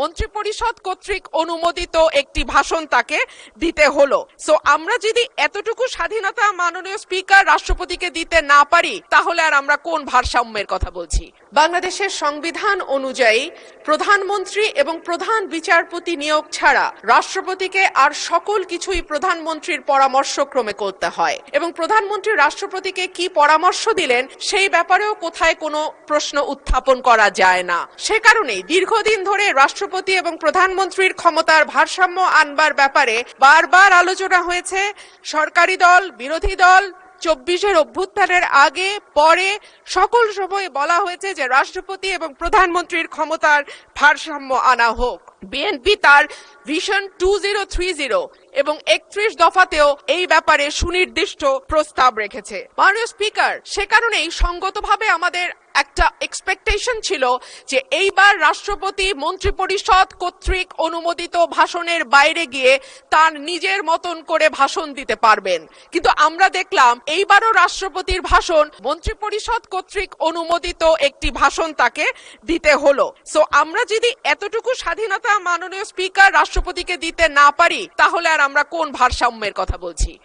মন্ত্রিপরিষদ কর্তৃক অনুমোদিত একটি ভাষণ তাকে দিতে হলো। সো আমরা যদি এতটুকু স্বাধীনতা মাননীয় স্পিকার রাষ্ট্রপতিকে দিতে না পারি, তাহলে আর আমরা কোন ভারসাম্যের কথা বলছি? বাংলাদেশের সংবিধান অনুযায়ী প্রধানমন্ত্রী এবং প্রধান বিচারপতি নিয়োগ ছাড়া রাষ্ট্রপতিকে আর সকল কিছুই প্রধানমন্ত্রীর পরামর্শক্রমে করতে হয়, এবং প্রধানমন্ত্রী রাষ্ট্রপতিকে কি পরামর্শ দিলেন সেই ব্যাপারেও কোথায় কোনো প্রশ্ন উত্থাপন করা যায় না। সে কারণেই দীর্ঘদিন ধরে রাষ্ট্রপতি এবং প্রধানমন্ত্রীর ক্ষমতার ভারসাম্য আনবার ব্যাপারে বারবার আলোচনা হয়েছে। সরকারি দল, বিরোধী দল, 24-এর অভ্যুত্থানের আগে পরে সকল সময় বলা হয়েছে যে রাষ্ট্রপতি এবং প্রধানমন্ত্রীর ক্ষমতার ভারসাম্য আনা হোক। বিএনপি তার ভিশন 2030 এবং 31 দফাতেও এই ব্যাপারে সুনির্দিষ্ট প্রস্তাব রেখেছে। মাননীয় স্পিকার, সে কারণেই সঙ্গতভাবে আমাদের একটা এক্সপেকটেশন ছিল যে এইবার রাষ্ট্রপতি মন্ত্রিপরিষদ কর্তৃক অনুমোদিত ভাষণের বাইরে গিয়ে তার নিজের মতন করে ভাষণ দিতে পারবেন, কিন্তু আমরা দেখলাম এইবারও রাষ্ট্রপতির ভাষণ মন্ত্রিপরিষদ কর্তৃক অনুমোদিত একটি ভাষণ তাকে দিতে হলো। সো আমরা যদি এতটুকু স্বাধীনতা মাননীয় স্পিকার রাষ্ট্রপতিকে দিতে না পারি, তাহলে আর আমরা কোন ভারসাম্যের কথা বলছি?